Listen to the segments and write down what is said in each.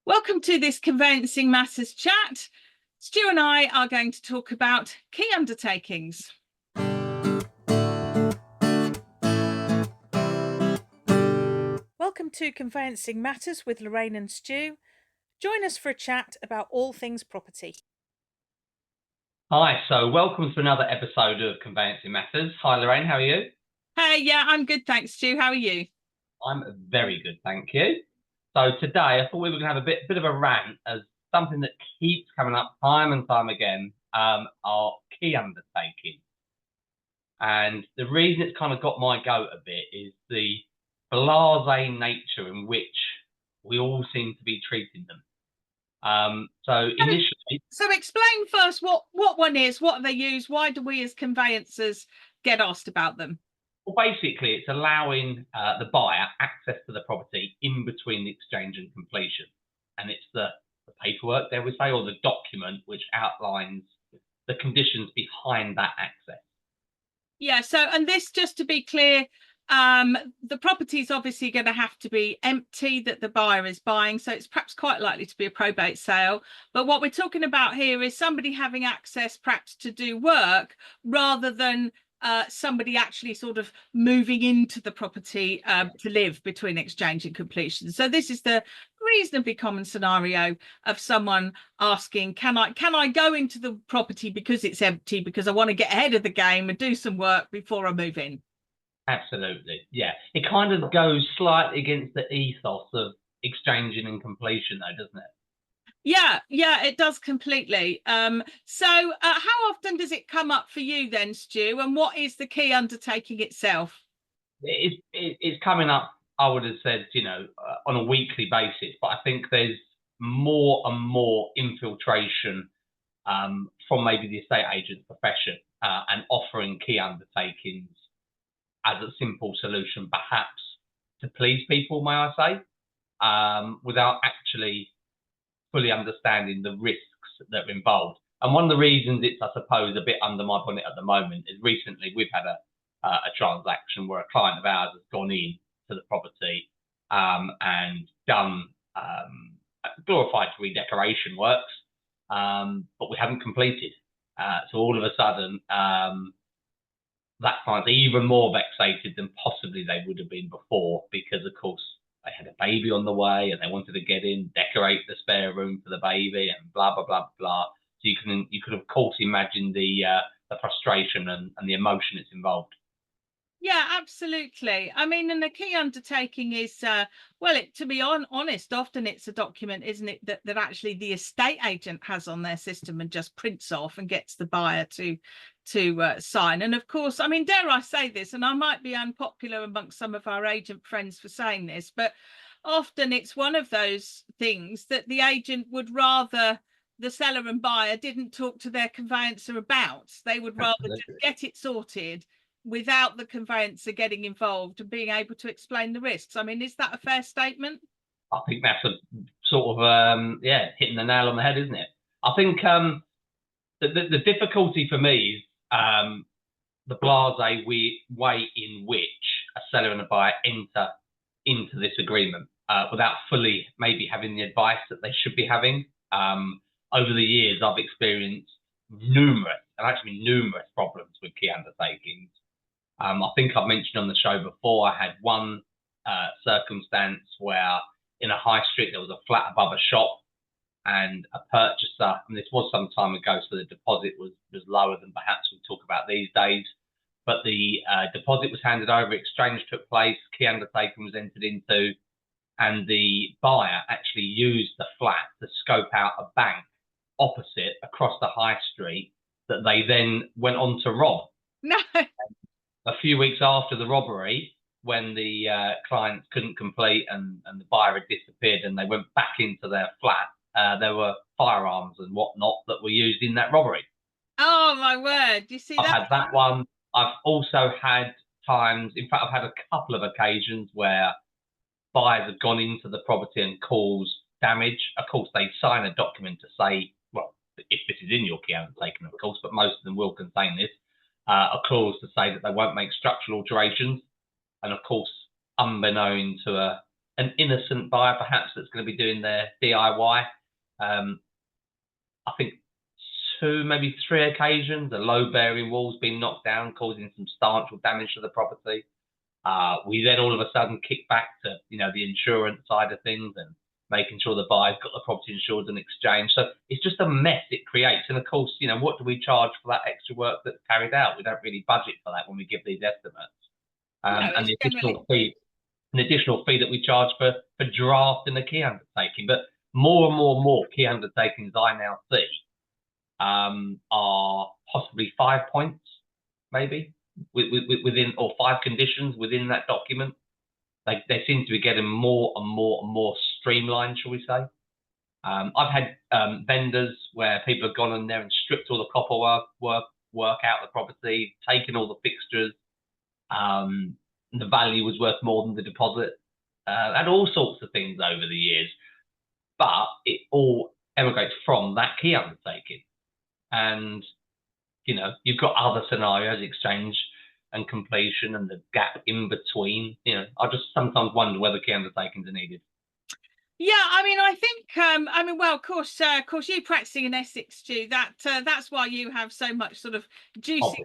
Welcome to this Conveyancing Matters chat. Stu and I are going to talk about key undertakings. Welcome to Conveyancing Matters with Lorraine and Stu. Join us for a chat about all things property. Hi, so welcome to another episode of Conveyancing Matters. Hi Lorraine, how are you? Hey, yeah, I'm good, thanks, Stu. How are you? I'm very good, thank you. So today I thought we were going to have a bit of a rant as something that keeps coming up time and time again, are key undertakings. And the reason it's kind of got my goat a bit is the blasé nature in which we all seem to be treating them. So initially... So explain first what one is, what they use, why do we as conveyancers get asked about them? Well, basically, it's allowing the buyer access to the property in between the exchange and completion. And it's the paperwork, there we say, or the document which outlines the conditions behind that access. Yeah, so, and this, just to be clear, the property is obviously going to have to be empty that the buyer is buying, so it's perhaps quite likely to be a probate sale. But what we're talking about here is somebody having access perhaps to do work rather than somebody actually sort of moving into the property to live between exchange and completion. So this is the reasonably common scenario of someone asking, can I go into the property because it's empty, because I want to get ahead of the game and do some work before I move in? Absolutely, yeah. It kind of goes slightly against the ethos of exchanging and completion, though, doesn't it? Yeah, it does completely. So how often does it come up for you then, Stu? And what is the key undertaking itself? It's coming up, I would have said, on a weekly basis, but I think there's more and more infiltration from maybe the estate agent profession and offering key undertakings as a simple solution, perhaps to please people, may I say, without actually fully understanding the risks that are involved. And one of the reasons it's, I suppose, a bit under my bonnet at the moment is recently we've had a transaction where a client of ours has gone in to the property and done glorified redecoration works, but we haven't completed. So all of a sudden, that client's even more vexated than possibly they would have been before, because of course they had a baby on the way and they wanted to get in, decorate the spare room for the baby, and blah blah blah blah. So you could of course imagine the frustration and the emotion it's involved. Yeah, absolutely. I mean, and the key undertaking is, well, to be honest, often it's a document, isn't it, that actually the estate agent has on their system and just prints off and gets the buyer to sign. And of course, I mean, dare I say this, and I might be unpopular amongst some of our agent friends for saying this, but often it's one of those things that the agent would rather the seller and buyer didn't talk to their conveyancer about. They would rather just get it sorted without the conveyancer getting involved and being able to explain the risks. I mean, is that a fair statement? I think that's a sort of hitting the nail on the head, isn't it? I think the difficulty for me is the blasé way in which a seller and a buyer enter into this agreement without fully maybe having the advice that they should be having. Over the years, I've experienced numerous problems with key undertakings. I think I've mentioned on the show before, I had one circumstance where in a high street there was a flat above a shop, and a purchaser, and this was some time ago, so the deposit was lower than perhaps we talk about these days, but the deposit was handed over, exchange took place, key undertaking was entered into, and the buyer actually used the flat to scope out a bank opposite across the high street that they then went on to rob. No. A few weeks after the robbery, when the clients couldn't complete and the buyer had disappeared and they went back into their flat, there were firearms and whatnot that were used in that robbery. Oh my word! You see, I've had that one. I've also had times, in fact, I've had a couple of occasions where buyers have gone into the property and caused damage. Of course, they sign a document to say, well, if this is in your key undertaking, of course, but most of them will contain this, a clause to say that they won't make structural alterations. And of course, unbeknown to an innocent buyer perhaps that's going to be doing their DIY. I think 2, maybe 3 occasions, the low-bearing walls being knocked down, causing substantial damage to the property. We then all of a sudden kick back to, the insurance side of things and making sure the buyer's got the property insured and exchange. So it's just a mess it creates. And of course, what do we charge for that extra work that's carried out? We don't really budget for that when we give these estimates. No, And it's the additional fee that we charge for drafting a key undertaking. But more and more key undertakings I now see are possibly 5 points, maybe, within, or 5 conditions within that document. They seem to be getting more and more streamlined, shall we say. I've had vendors where people have gone in there and stripped all the copper work out of the property, taken all the fixtures. The value was worth more than the deposit, and all sorts of things over the years. But it all emigrates from that key undertaking. And, you've got other scenarios, exchange and completion, and the gap in between. I just sometimes wonder whether key undertakings are needed. Yeah, I think, well, of course, you practicing in Essex, Stu, that's why you have so much sort of juicy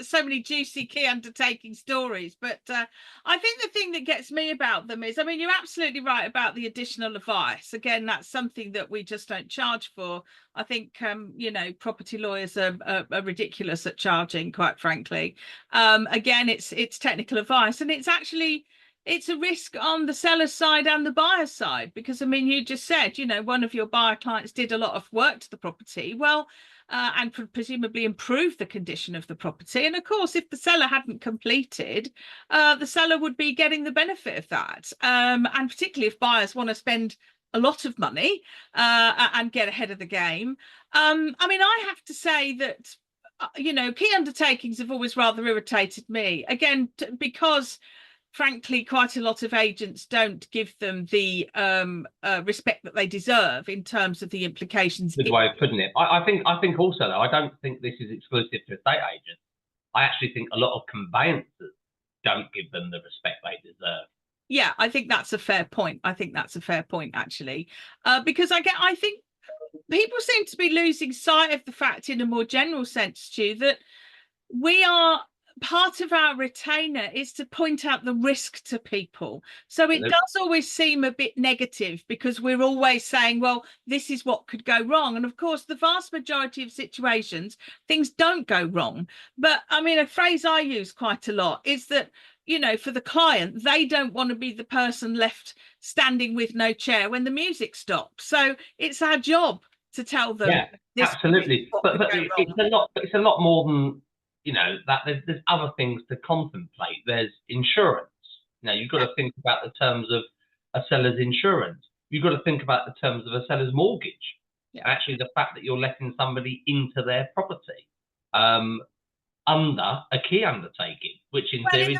so many juicy key undertaking stories. But I think the thing that gets me about them is, you're absolutely right about the additional advice. Again, that's something that we just don't charge for. I think, property lawyers are ridiculous at charging, quite frankly. Again, it's technical advice, and it's a risk on the seller's side and the buyer's side, because you just said, one of your buyer clients did a lot of work to the property, and presumably improved the condition of the property. And of course, if the seller hadn't completed, the seller would be getting the benefit of that. And particularly if buyers want to spend a lot of money and get ahead of the game. I have to say that, key undertakings have always rather irritated me. Again, because frankly, quite a lot of agents don't give them the respect that they deserve in terms of the implications. Good way of putting it. I think also, though, I don't think this is exclusive to estate agents. I actually think a lot of conveyancers don't give them the respect they deserve. Yeah, I think that's a fair point. Actually, because I think people seem to be losing sight of the fact, in a more general sense, Stu, that part of our retainer is to point out the risk to people. So it does always seem a bit negative, because we're always saying, well, this is what could go wrong. And of course, the vast majority of situations, things don't go wrong. But a phrase I use quite a lot is that, for the client, they don't want to be the person left standing with no chair when the music stops. So it's our job to tell them. Yeah, absolutely. But it's a lot more than, that there's other things to contemplate. There's insurance. You've got to think about the terms of a seller's insurance. You've got to think about the terms of a seller's mortgage. And actually the fact that you're letting somebody into their property under a key undertaking, which in theory...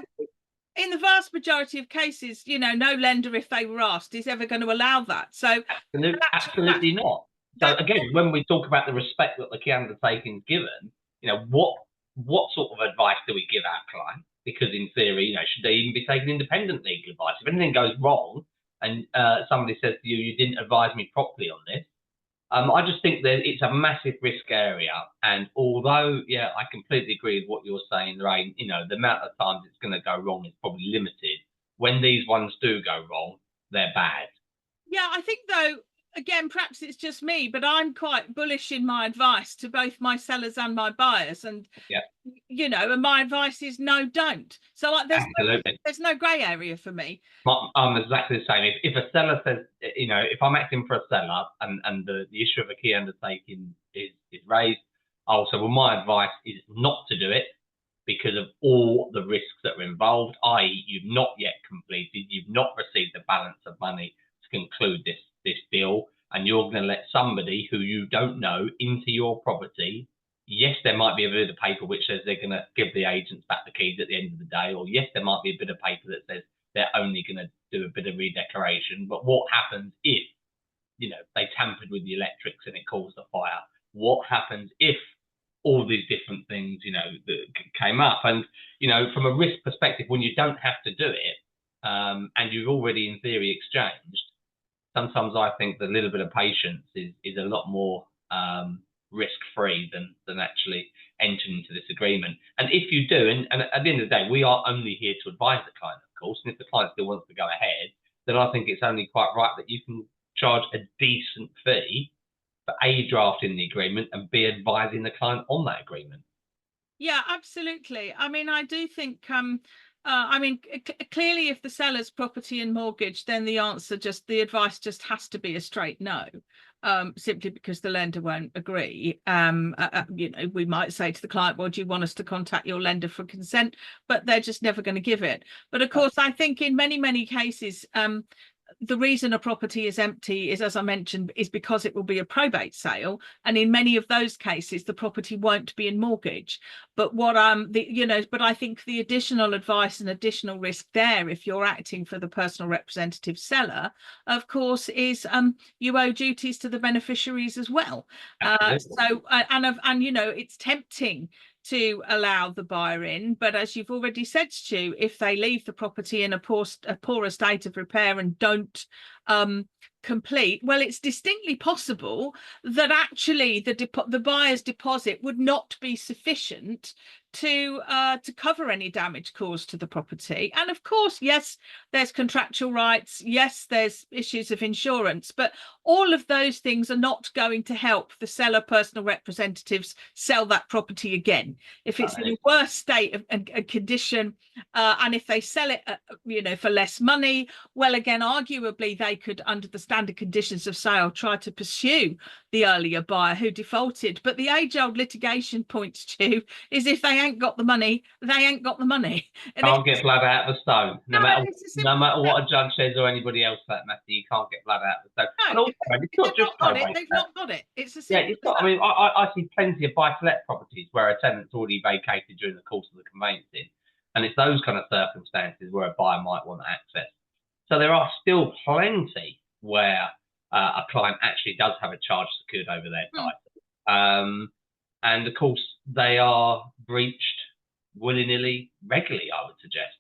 In the vast majority of cases, no lender, if they were asked, is ever going to allow that. So absolutely not. So again, when we talk about the respect that the key undertaking is given, what sort of advice do we give our client? Because in theory, should they even be taking independent legal advice? If anything goes wrong and somebody says to you, you didn't advise me properly on this, I just think that it's a massive risk area. And although, I completely agree with what you're saying, Lorraine, the amount of times it's going to go wrong is probably limited. When these ones do go wrong, they're bad. Yeah, I think, though, again, perhaps it's just me, but I'm quite bullish in my advice to both my sellers and my buyers. And, and my advice is no, don't. So there's no grey area for me. I'm exactly the same. If a seller says, if I'm acting for a seller and the issue of a key undertaking is raised, my advice is not to do it because of all the risks that are involved, i.e. you've not yet completed, you've not received the balance of money to conclude this deal, and you're going to let somebody who you don't know into your property. Yes, there might be a bit of paper which says they're going to give the agents back the keys at the end of the day, or yes, there might be a bit of paper that says they're only going to do a bit of redecoration. But what happens if, they tampered with the electrics and it caused a fire? What happens if all these different things, that came up? And, from a risk perspective, when you don't have to do it, and you've already in theory exchanged, sometimes I think the little bit of patience is a lot more risk-free than actually entering into this agreement. And if you do, and at the end of the day, we are only here to advise the client, of course, and if the client still wants to go ahead, then I think it's only quite right that you can charge a decent fee for A, drafting the agreement, and B, advising the client on that agreement. Yeah, absolutely. I mean, I do think, I mean, clearly, if the seller's property and mortgage, then the advice just has to be a straight no, simply because the lender won't agree. You know, we might say to the client, well, do you want us to contact your lender for consent? But they're just never going to give it. But of course, I think in many cases, the reason a property is empty is, as I mentioned, is because it will be a probate sale, and in many of those cases the property won't be in mortgage. But what but I think the additional advice and additional risk there, if you're acting for the personal representative seller, of course, is you owe duties to the beneficiaries as well. And you know, it's tempting to allow the buyer in, but as you've already said, Stu, if they leave the property in a poor state of repair and don't complete, well, it's distinctly possible that actually the buyer's deposit would not be sufficient to cover any damage caused to the property. And of course, yes, there's contractual rights, yes, there's issues of insurance, but all of those things are not going to help the seller personal representatives sell that property again. If it's in a worse state of condition, and if they sell it, you know, for less money, well, again, arguably they could, under the standard conditions of sale, try to pursue the earlier buyer who defaulted. But the age-old litigation points to is if they ain't got the money, they ain't got the money. And can't get blood out of the stone, no matter what a judge says or anybody else for that matter. You can't get blood out of the stone. No, and also, it's not just they've not got it. It's a yeah, it's not. I mean, I see plenty of buy-to-let properties where a tenant's already vacated during the course of the conveyancing, and it's those kind of circumstances where a buyer might want access. So there are still plenty where a client actually does have a charge secured over their title. And of course, they are breached willy-nilly, regularly, I would suggest.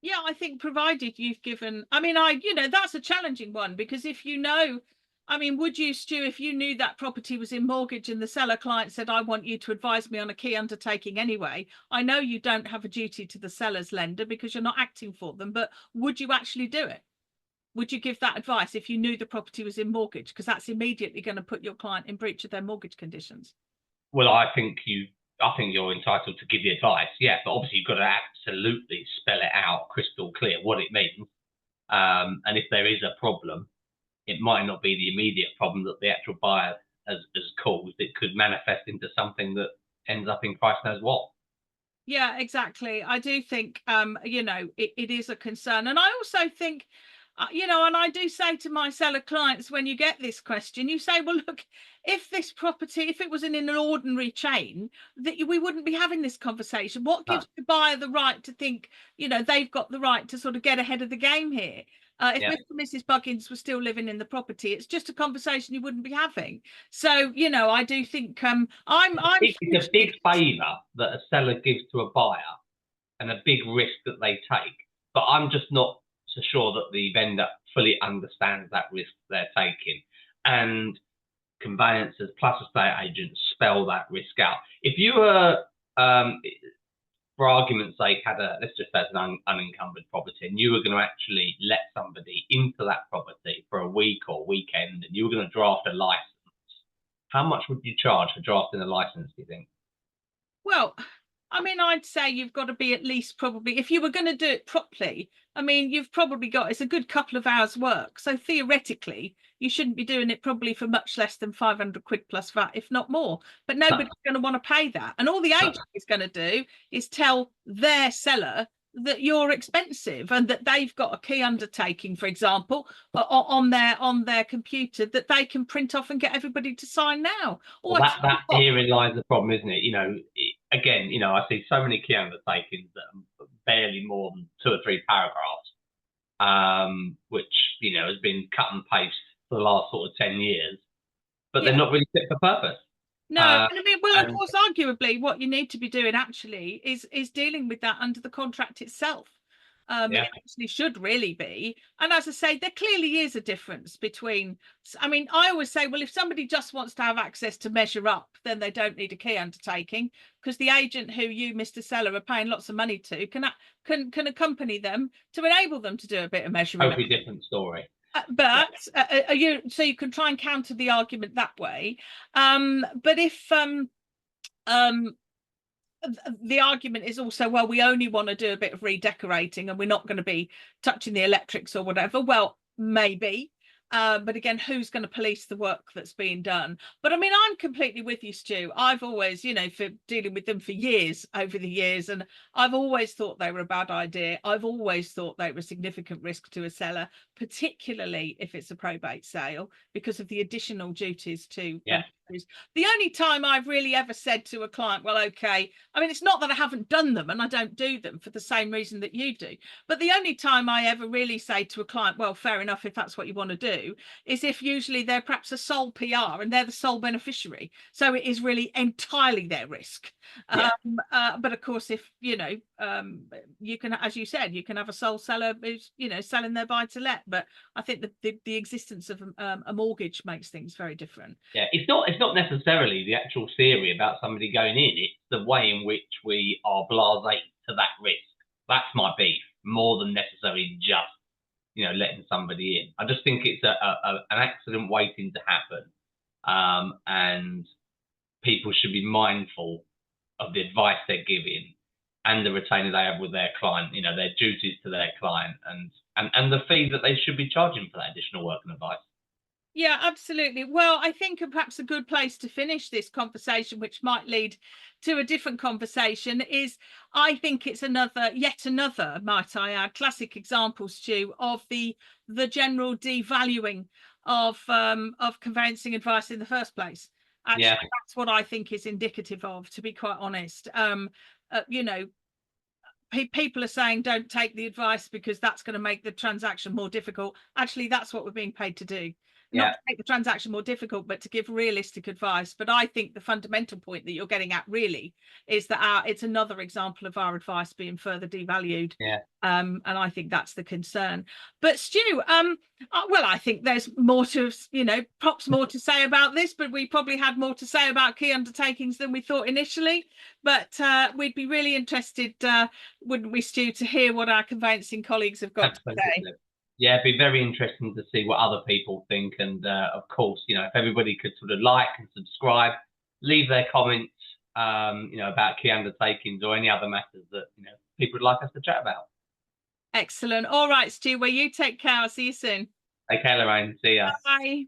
Yeah, I think provided you've given, I mean, you know, that's a challenging one, because if you know, I mean, would you, Stu, if you knew that property was in mortgage and the seller client said, I want you to advise me on a key undertaking anyway, I know you don't have a duty to the seller's lender because you're not acting for them, but would you actually do it? Would you give that advice if you knew the property was in mortgage? Because that's immediately going to put your client in breach of their mortgage conditions. Well, I think you're entitled to give the advice, yeah, but obviously you've got to absolutely spell it out crystal clear what it means. And if there is a problem, it might not be the immediate problem that the actual buyer has caused. It could manifest into something that ends up in Christ knows what. Yeah, exactly. I do think, you know, it is a concern. And I also think, you know, and I do say to my seller clients, when you get this question, you say, well, look, if this property, if it was in an ordinary chain, that we wouldn't be having this conversation. What gives the buyer the right to think, you know, they've got the right to sort of get ahead of the game here? If Mr. and Mrs. Buggins were still living in the property, it's just a conversation you wouldn't be having. So, you know, I do think it's a big favour that a seller gives to a buyer and a big risk that they take. But I'm just not so sure that the vendor fully understands that risk they're taking. And conveyancers plus estate agents spell that risk out. If you were, for argument's sake, let's just say it's an unencumbered property, and you were going to actually let somebody into that property for a week or weekend, and you were going to draft a license, how much would you charge for drafting a license, do you think? Well, I mean, I'd say you've got to be at least probably, if you were going to do it properly, I mean, you've probably got, it's a good couple of hours work. So theoretically, you shouldn't be doing it probably for much less than 500 quid plus VAT, if not more. But nobody's going to want to pay that. And all the agent is going to do is tell their seller that you're expensive and that they've got a key undertaking, for example, on their computer that they can print off and get everybody to sign now. Well, that herein lies the problem, isn't it? You know, again, you know, I see so many key undertakings that are barely more than 2 or 3 paragraphs, which, you know, has been cut and paste for the last sort of 10 years, but they're not really fit for purpose. No, I mean, well, of course, arguably, what you need to be doing actually is dealing with that under the contract itself. It actually should really be. And as I say, there clearly is a difference between, I mean, I always say, well, if somebody just wants to have access to measure up, then they don't need a key undertaking, because the agent who you, Mr. Seller, are paying lots of money to can accompany them to enable them to do a bit of measuring. Totally different story. But so you can try and counter the argument that way. But if the argument is also, well, we only want to do a bit of redecorating and we're not going to be touching the electrics or whatever, well, maybe. But again, who's going to police the work that's being done? But I mean, I'm completely with you, Stu. I've always, for dealing with them for years over the years, and I've always thought they were a bad idea. I've always thought they were a significant risk to a seller, particularly if it's a probate sale, because of the additional duties to the only time I've really ever said to a client, well, okay, I mean, it's not that I haven't done them and I don't do them for the same reason that you do, but the only time I ever really say to a client, well, fair enough, if that's what you want to do, is if usually they're perhaps a sole PR and they're the sole beneficiary. So it is really entirely their risk. But of course, if, you can, as you said, you can have a sole seller who's, selling their buy to let. But I think the existence of a mortgage makes things very different. Yeah, it's not necessarily the actual theory about somebody going in. It's the way in which we are blasé to that risk. That's my beef, more than necessarily just, letting somebody in. I just think it's an accident waiting to happen, and people should be mindful of the advice they're giving and the retainer they have with their client, their duties to their client, and the fee that they should be charging for that additional work and advice. Yeah, absolutely. Well, I think perhaps a good place to finish this conversation, which might lead to a different conversation, is I think it's yet another, might I add, classic example, Stu, of the general devaluing of conveyancing advice in the first place. Actually, that's what I think is indicative of, to be quite honest. People are saying don't take the advice because that's going to make the transaction more difficult. Actually, that's what we're being paid to do. Not to make the transaction more difficult, but to give realistic advice. But I think the fundamental point that you're getting at really is that it's another example of our advice being further devalued. And I think that's the concern. But Stu, well, I think there's more to, perhaps more to say about this, but we probably had more to say about key undertakings than we thought initially. But we'd be really interested, wouldn't we, Stu, to hear what our conveyancing colleagues have got to say. Yeah, it'd be very interesting to see what other people think. And of course, if everybody could sort of like and subscribe, leave their comments, about key undertakings or any other matters that, people would like us to chat about. Excellent. All right, Stu, well, you take care. I'll see you soon. Take care, Lorraine. See ya. Bye.